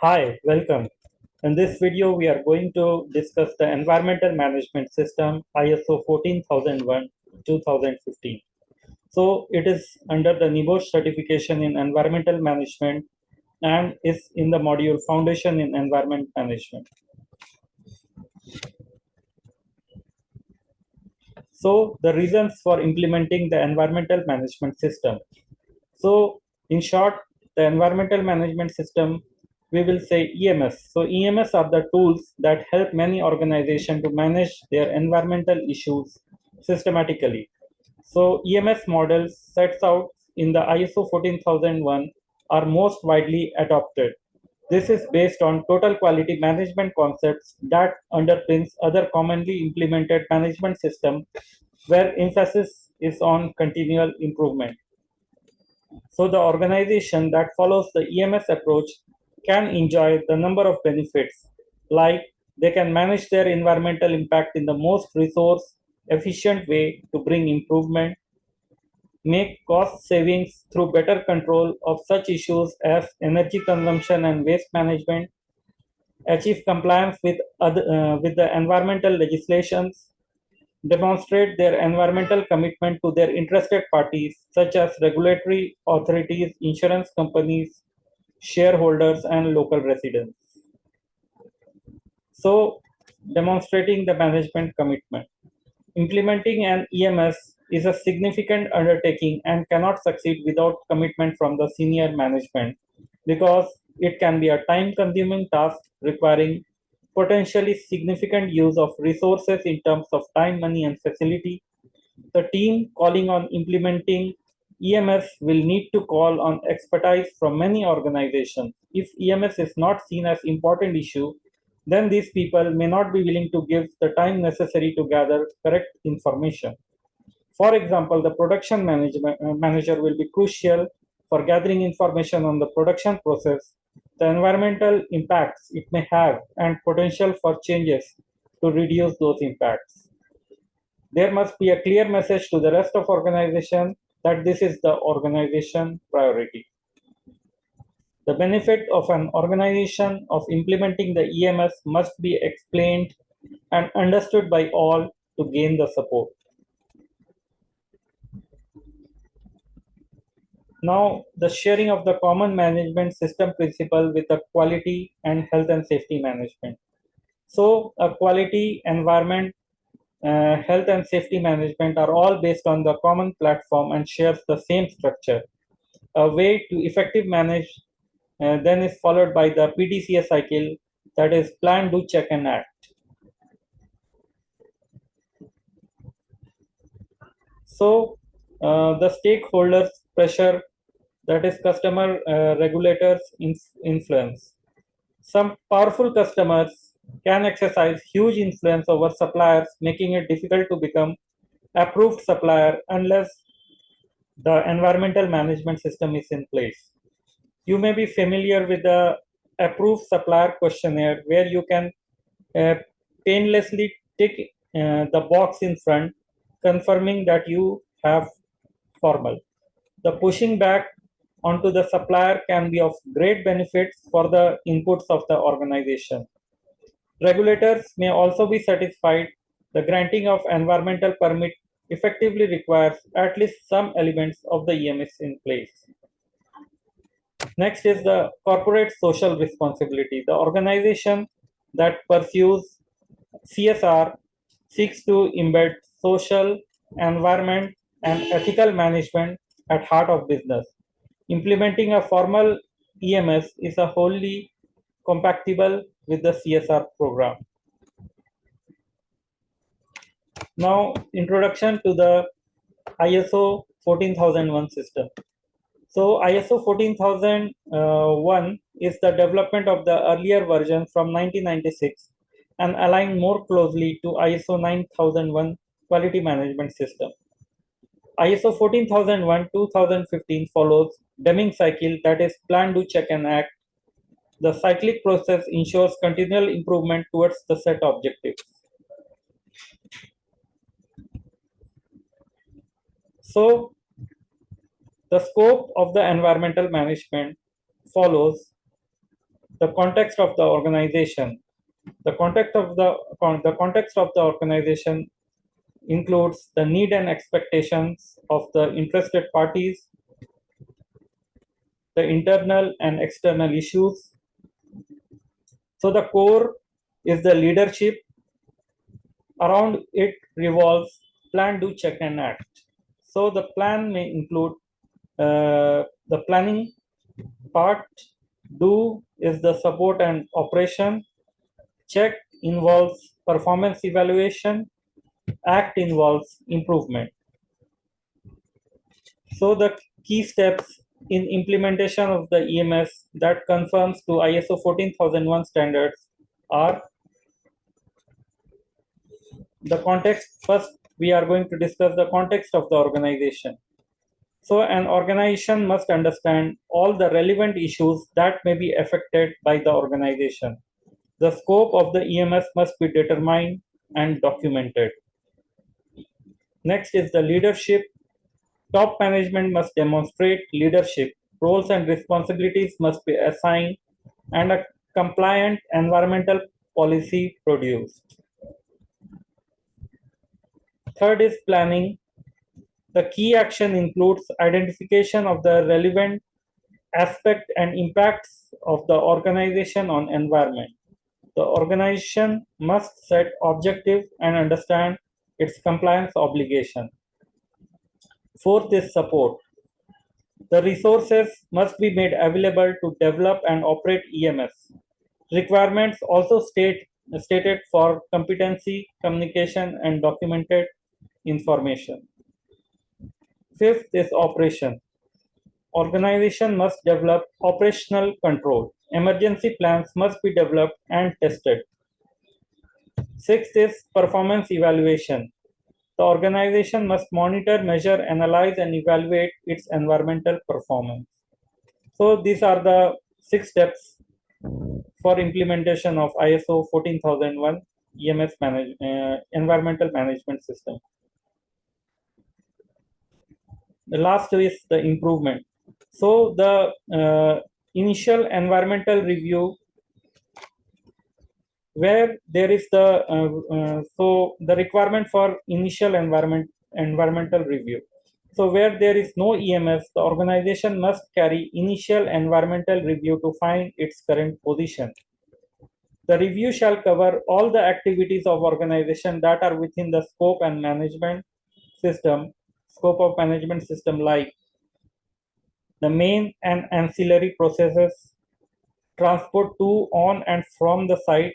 Hi, welcome. In this video, we are going to discuss the Environmental Management System ISO 14001 2015. So, it is under the Nebosh certification in environmental management and is in the module Foundation in Environment Management. So, the reasons for implementing the environmental management system. So, in short, the environmental management system, we will say EMS. So, EMS are the tools that help many organizations to manage their environmental issues systematically. So, EMS models sets out in the ISO 14001 are most widely adopted. This is based on total quality management concepts that underpins other commonly implemented management systems where emphasis is on continual improvement. So the organization that follows the EMS approach can enjoy the number of benefits, like they can manage their environmental impact in the most resource efficient way to bring improvement, make cost savings through better control of such issues as energy consumption and waste management, achieve compliance with the environmental legislations, demonstrate their environmental commitment to their interested parties, such as regulatory authorities, insurance companies, shareholders, and local residents. So, demonstrating the management commitment. Implementing an EMS is a significant undertaking and cannot succeed without commitment from the senior management because it can be a time consuming task requiring potentially significant use of resources in terms of time, money, and facility. The team calling on implementing EMS will need to call on expertise from many organizations. If EMS is not seen as important issue, then these people may not be willing to give the time necessary to gather correct information. For example, the manager will be crucial for gathering information on the production process, the environmental impacts it may have, and potential for changes to reduce those impacts. There must be a clear message to the rest of organization that this is the organization priority. The benefit of an organization of implementing the EMS must be explained and understood by all to gain the support. Now, the sharing of the common management system principle with the quality and health and safety management. So, a quality, environment, health and safety management are all based on the common platform and shares the same structure. A way to effective manage then is followed by the PDCA cycle, that is plan, do, check, and act. So the stakeholders pressure, that is customer regulators influence. Some powerful customers can exercise huge influence over suppliers, making it difficult to become approved supplier unless the environmental management system is in place. You may be familiar with the approved supplier questionnaire where you can uh, painlessly tick the box in front confirming that you have formal. The pushing back onto the supplier can be of great benefits for the inputs of the organization. Regulators may also be satisfied the granting of environmental permit effectively requires at least some elements of the EMS in place. Next is the corporate social responsibility. The organization that pursues CSR seeks to embed social, environment, and ethical management at heart of business. Implementing a formal EMS is a wholly compatible with the CSR program. Now, introduction to the ISO 14001 system. So ISO 14001 is the development of the earlier version from 1996 and aligned more closely to ISO 9001 quality management system. ISO 14001 2015 follows Deming cycle, that is plan, do, check, and act. The cyclic process ensures continual improvement towards the set objectives. So the scope of the environmental management follows The context of the organization. The context of the organization includes the need and expectations of the interested parties, the internal and external issues. So the core is the leadership. Around it revolves plan, do, check, and act. So the plan may include the planning part. Do is the support and operation. Check involves performance evaluation. Act involves improvement. So the key steps in implementation of the EMS that conforms to ISO 14001 standards are the context. First, we are going to discuss the context of the organization. So an organization must understand all the relevant issues that may be affected by the organization. The scope of the EMS must be determined and documented. Next is the leadership. Top management must demonstrate leadership. Roles and responsibilities must be assigned and a compliant environmental policy produced. Third is planning. The key action includes identification of the relevant aspect and impacts of the organization on environment. The organization must set objective and understand its compliance obligation. Fourth is support. The resources must be made available to develop and operate EMS. Requirements also stated for competency, communication, and documented information. Fifth is operation. Organization must develop operational control. Emergency plans must be developed and tested. Sixth is performance evaluation. The organization must monitor, measure, analyze, and evaluate its environmental performance. So these are the 6 steps for implementation of ISO 14001 EMS environmental management system. The last is the improvement. So the initial environmental review, where there is the requirement for initial environmental review. So where there is no EMS, the organization must carry initial environmental review to find its current position. The review shall cover all the activities of organization that are within the scope of management system, like the main and ancillary processes, transport to, on, and from the site,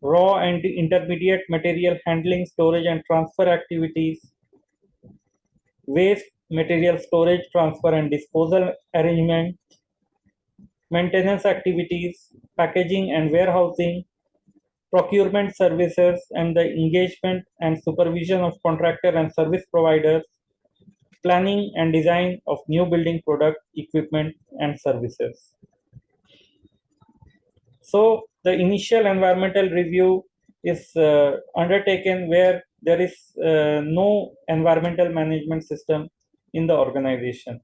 raw and intermediate material handling, storage, and transfer activities, waste material storage, transfer, and disposal arrangement, maintenance activities, packaging and warehousing, procurement services, and the engagement and supervision of contractor and service providers, planning and design of new building product, equipment, and services. So the initial environmental review is undertaken where there is no environmental management system in the organization.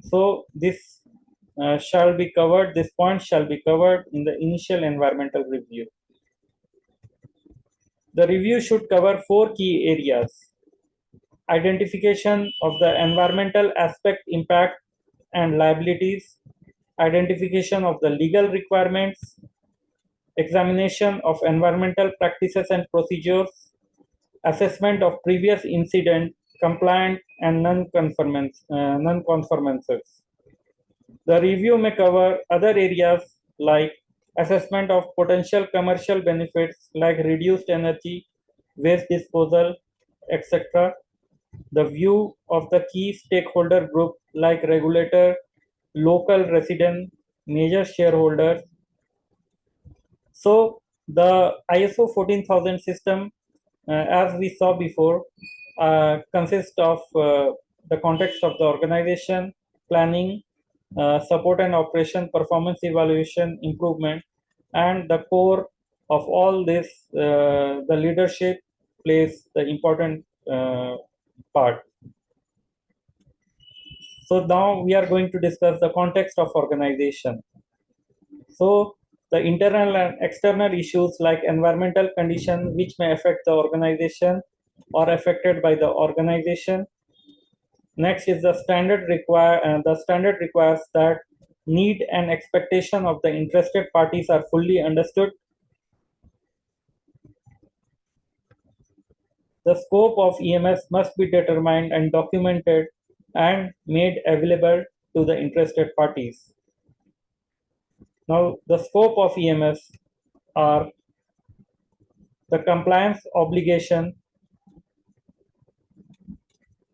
So this this point shall be covered in the initial environmental review. The review should cover 4 key areas: identification of the environmental aspect, impact, and liabilities, identification of the legal requirements, examination of environmental practices and procedures, assessment of previous incident, compliant and non-conformances. The review may cover other areas like assessment of potential commercial benefits like reduced energy, waste disposal, etc. The view of the key stakeholder group like regulator, local resident, major shareholders. So the ISO 14000 system, as we saw before, consists of the context of the organization, planning, support and operation, performance evaluation, improvement, and the core of all this, the leadership plays the important part. So now we are going to discuss the context of organization. So the internal and external issues like environmental condition which may affect the organization or affected by the organization. Next is the standard requires that need and expectation of the interested parties are fully understood. The scope of EMS must be determined and documented and made available to the interested parties. Now, the scope of EMS are the compliance obligation,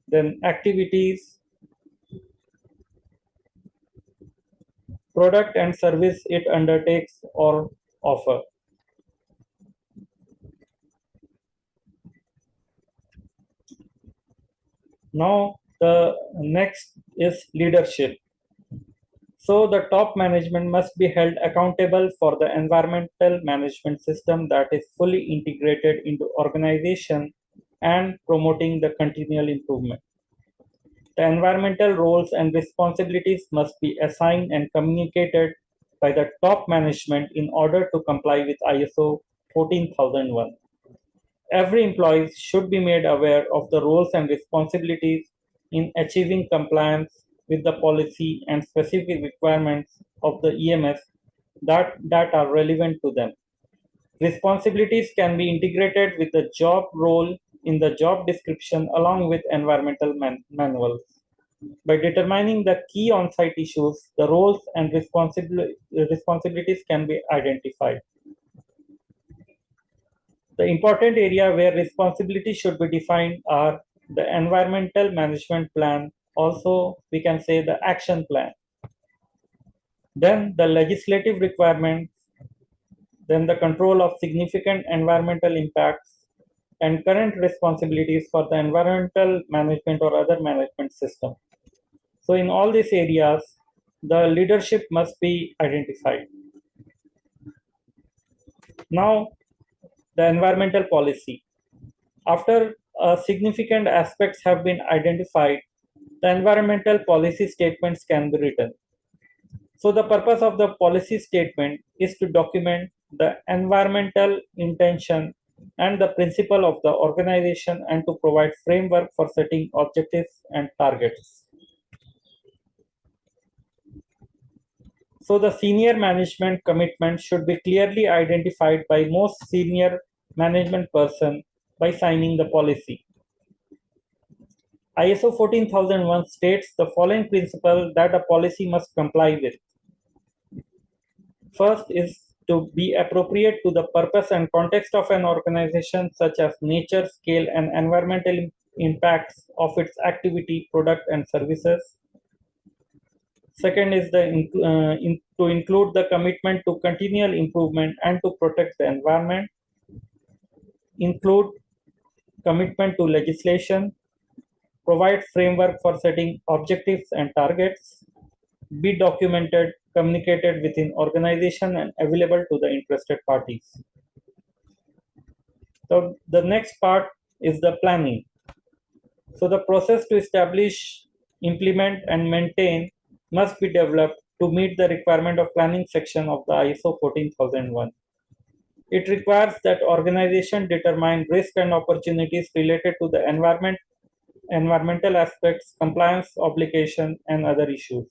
then activities, product and service it undertakes or offer. Now, the next is leadership. So the top management must be held accountable for the environmental management system that is fully integrated into organization and promoting the continual improvement. The environmental roles and responsibilities must be assigned and communicated by the top management in order to comply with ISO 14001. Every employee should be made aware of the roles and responsibilities in achieving compliance with the policy and specific requirements of the EMS that are relevant to them. Responsibilities can be integrated with the job role in the job description along with environmental manuals. By determining the key on-site issues, the roles and responsibilities can be identified. The important area where responsibility should be defined are the environmental management plan, also we can say the action plan. Then the legislative requirements, then the control of significant environmental impacts, and current responsibilities for the environmental management or other management system. So in all these areas, the leadership must be identified. Now, the environmental policy. After significant aspects have been identified, the environmental policy statements can be written. So the purpose of the policy statement is to document the environmental intention and the principle of the organization and to provide framework for setting objectives and targets. So the senior management commitment should be clearly identified by most senior management person by signing the policy. ISO 14001 states the following principle that a policy must comply with. First is to be appropriate to the purpose and context of an organization, such as nature, scale, and environmental impacts of its activity, product, and services. Second is to include the commitment to continual improvement and to protect the environment. Include commitment to legislation. Provide framework for setting objectives and targets. Be documented, communicated within organization and available to the interested parties. So the next part is the planning. So the process to establish, implement and maintain must be developed to meet the requirement of planning section of the ISO 14001. It requires that organization determine risk and opportunities related to the environmental aspects, compliance obligation and other issues.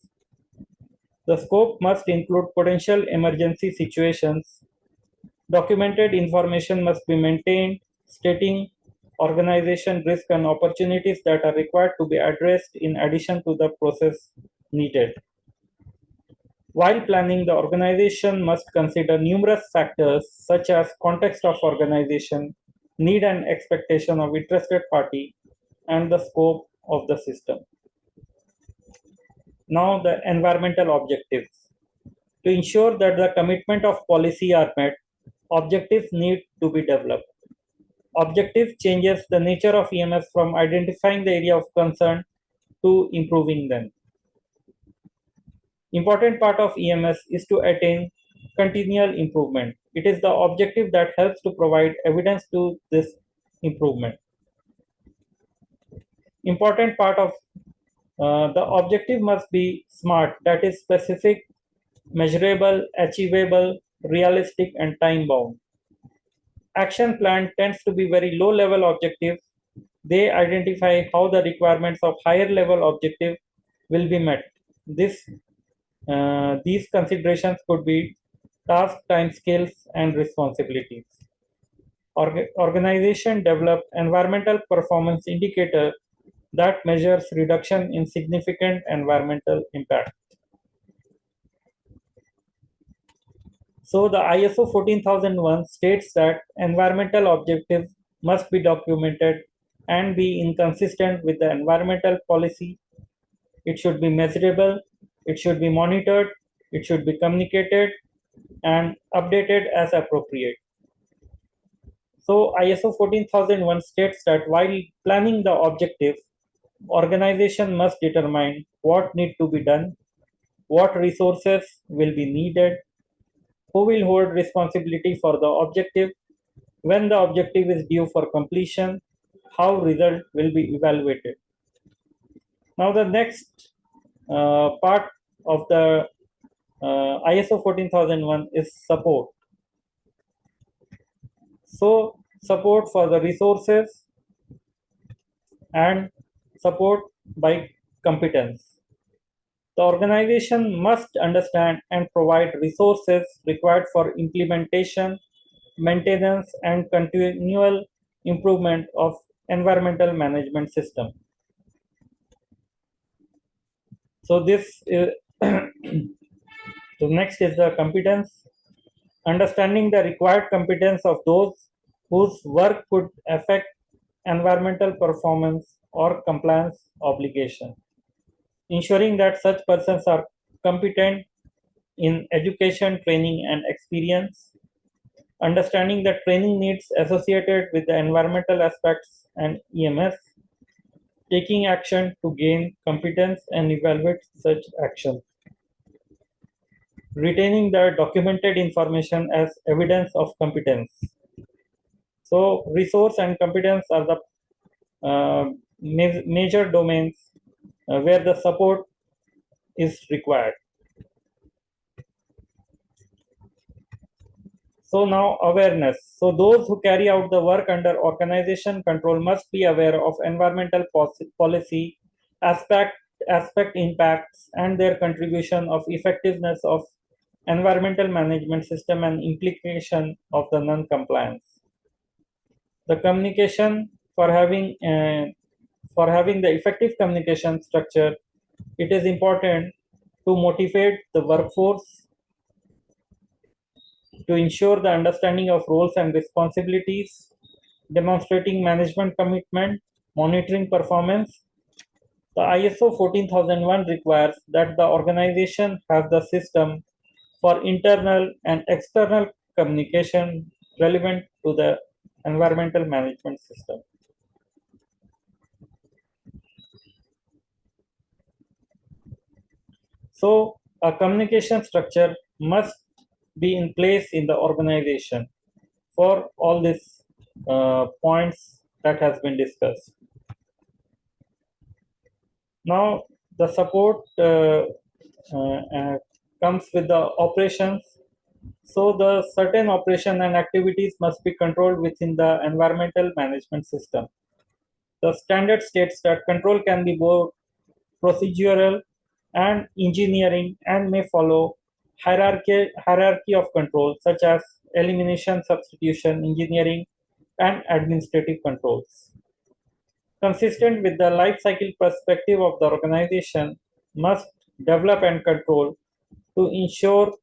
The scope must include potential emergency situations. Documented information must be maintained, stating organization risk and opportunities that are required to be addressed in addition to the process needed. While planning, the organization must consider numerous factors such as context of organization, need and expectation of interested party, and the scope of the system. Now, the environmental objectives. To ensure that the commitment of policy are met, objectives need to be developed. Objective changes the nature of EMS from identifying the area of concern to improving them. Important part of EMS is to attain continual improvement. It is the objective that helps to provide evidence to this improvement. Important part of the objective must be SMART, that is specific, measurable, achievable, realistic, and time bound. Action plan tends to be very low level objective. They identify how the requirements of higher level objective will be met. These considerations could be task time scales and responsibilities. Organization develop environmental performance indicator that measures reduction in significant environmental impact. So the ISO 14001 states that environmental objectives must be documented and be inconsistent with the environmental policy. It should be measurable, it should be monitored, it should be communicated and updated as appropriate. So ISO 14001 states that while planning the objective, organization must determine what need to be done, what resources will be needed, who will hold responsibility for the objective, when the objective is due for completion, how result will be evaluated. Now the next part of the ISO 14001 is support. So support for the resources and support by competence. The organization must understand and provide resources required for implementation, maintenance, and continual improvement of environmental management system. So this is so next is the competence. Understanding the required competence of those whose work could affect environmental performance or compliance obligation. Ensuring that such persons are competent in education, training, and experience. Understanding the training needs associated with the environmental aspects and EMS. Taking action to gain competence and evaluate such action. Retaining the documented information as evidence of competence. So resource and competence are the major domains where the support is required. So now awareness. So those who carry out the work under organization control must be aware of environmental policy, aspect impacts, and their contribution of effectiveness of environmental management system and implication of the non-compliance. The communication for having the effective communication structure, it is important to motivate the workforce, to ensure the understanding of roles and responsibilities, demonstrating management commitment, monitoring performance. The ISO 14001 requires that the organization have the system for internal and external communication relevant to the environmental management system. So a communication structure must be in place in the organization for all these points that has been discussed. Now the support comes with the operations. So the certain operation and activities must be controlled within the environmental management system. The standard states that control can be both procedural and engineering and may follow hierarchy of control such as elimination, substitution, engineering, and administrative controls. Consistent with the life cycle perspective of the organization, must develop and control to ensure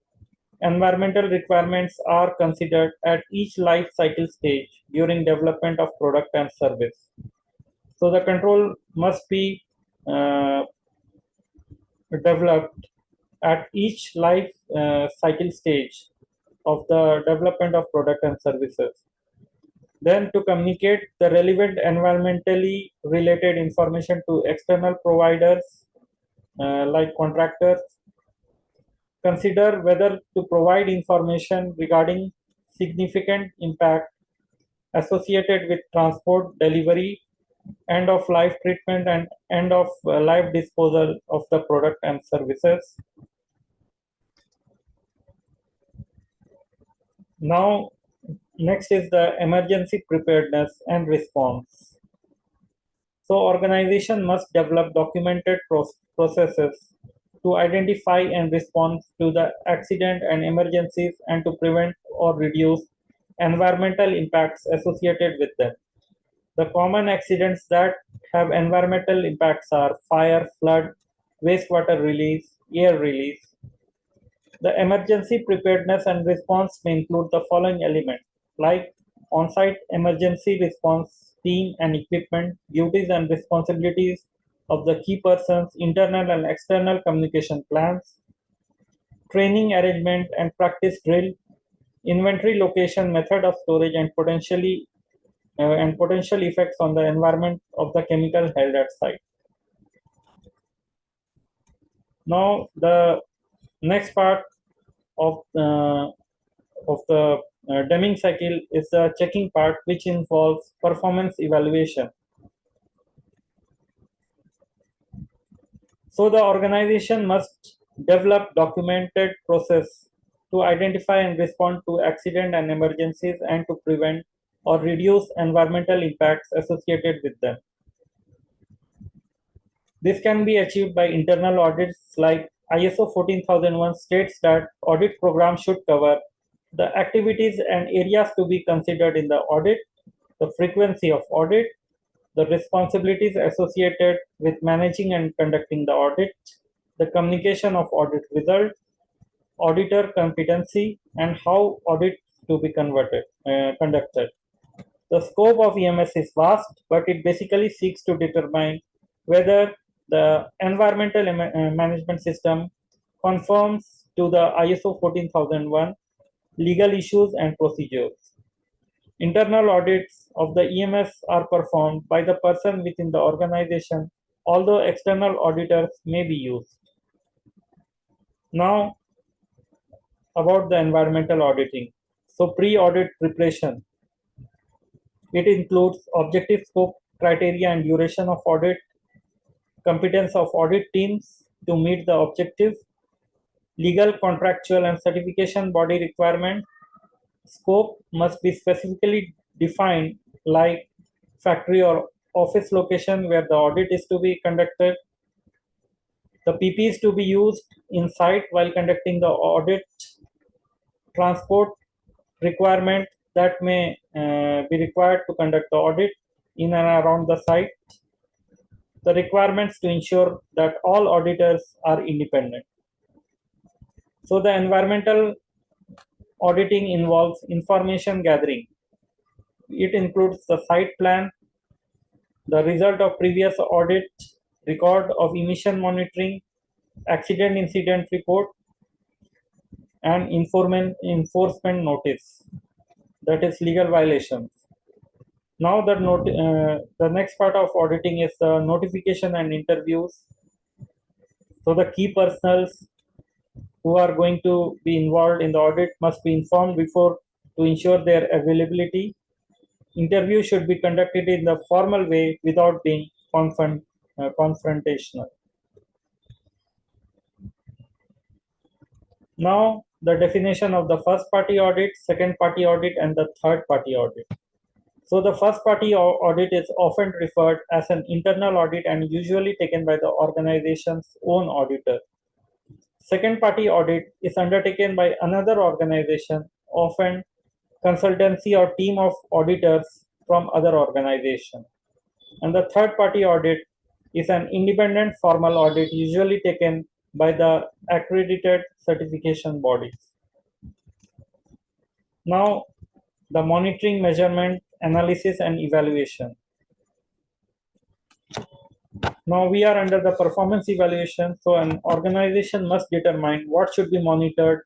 environmental requirements are considered at each life cycle stage during development of product and service. So the control must be developed at each life cycle stage of the development of product and services. Then to communicate the relevant environmentally related information to external providers like contractors. Consider whether to provide information regarding significant impact associated with transport, delivery, end of life treatment, and end of life disposal of the product and services. Now, next is the emergency preparedness and response. So organization must develop documented processes to identify and respond to the accident and emergencies and to prevent or reduce environmental impacts associated with them. The common accidents that have environmental impacts are fire, flood, wastewater release, air release. The emergency preparedness and response may include the following elements like on-site emergency response team and equipment, duties and responsibilities of the key persons, internal and external communication plans, training arrangement and practice drill, inventory location, method of storage, and potential effects on the environment of the chemical held at site. Now, the next part of the Deming cycle is the checking part, which involves performance evaluation. So the organization must develop documented process to identify and respond to accident and emergencies and to prevent or reduce environmental impacts associated with them. This can be achieved by internal audits like ISO 14001 states that audit program should cover the activities and areas to be considered in the audit, the frequency of audit, the responsibilities associated with managing and conducting the audit, the communication of audit results, auditor competency, and how audit to be conducted. The scope of EMS is vast, but it basically seeks to determine whether the environmental management system conforms to the ISO 14001 legal issues and procedures. Internal audits of the EMS are performed by the person within the organization, although external auditors may be used. Now, about the environmental auditing. So, pre-audit preparation. It includes objective scope, criteria and duration of audit, competence of audit teams to meet the objective, legal, contractual and certification body requirement. Scope must be specifically defined like factory or office location where the audit is to be conducted. The PPs to be used in site while conducting the audit, transport requirement that may be required to conduct the audit in and around the site, the requirements to ensure that all auditors are independent. So the environmental auditing involves information gathering. It includes the site plan, the result of previous audit, record of emission monitoring, accident incident report, and enforcement notice, that is legal violations. Now the next part of auditing is the notification and interviews. So the key personnels who are going to be involved in the audit must be informed before to ensure their availability. Interview should be conducted in the formal way without being confrontational. Now, the definition of the first party audit, second party audit, and the third party audit. So, the first party audit is often referred as an internal audit and usually taken by the organization's own auditor. Second party audit is undertaken by another organization, often consultancy or team of auditors from other organization. And the third party audit is an independent formal audit usually taken by the accredited certification bodies. Now, the monitoring, measurement, analysis, and evaluation. Now we are under the performance evaluation. So an organization must determine what should be monitored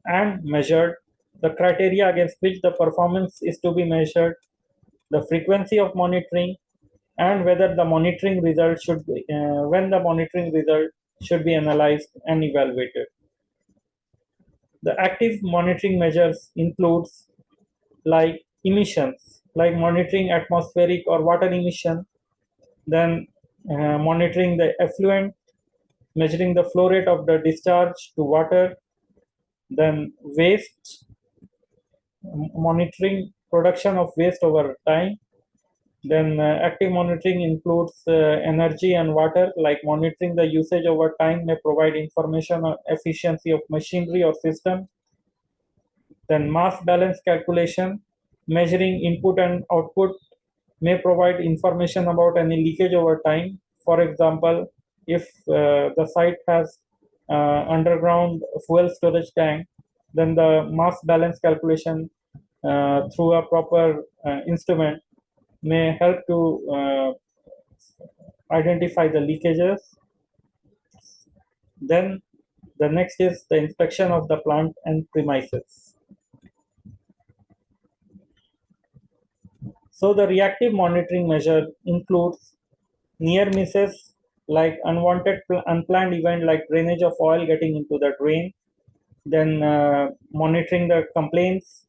and measured, the criteria against which the performance is to be measured, the frequency of monitoring, and whether the monitoring result should be, when the monitoring result should be analyzed and evaluated. The active monitoring measures includes like emissions, like monitoring atmospheric or water emission, then monitoring the effluent, measuring the flow rate of the discharge to water, then waste, monitoring production of waste over time. Then active monitoring includes energy and water, like monitoring the usage over time may provide information on efficiency of machinery or system. Then mass balance calculation, measuring input and output may provide information about any leakage over time. For example, if the site has underground fuel storage tank, then the mass balance calculation through a proper instrument may help to identify the leakages. Then the next is the inspection of the plant and premises. So the reactive monitoring measure includes near misses like unwanted unplanned event like drainage of oil getting into the drain, then monitoring the complaints.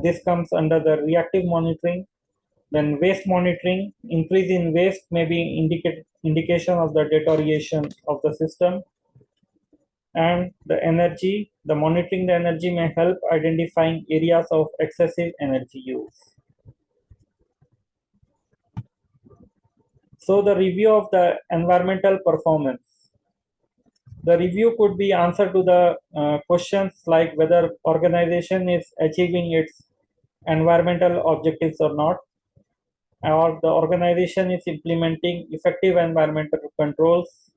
This comes under the reactive monitoring. Then waste monitoring, increase in waste may be indication of the deterioration of the system. And the energy, the monitoring the energy may help identifying areas of excessive energy use. So the review of the environmental performance. The review could be answer to the questions like whether organization is achieving its environmental objectives or not, or the organization is implementing effective environmental controls,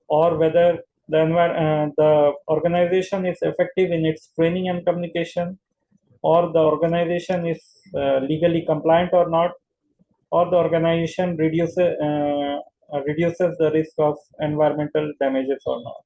or whether the organization is effective in its training and communication, or the organization is legally compliant or not, or the organization reduces the risk of environmental damages or not.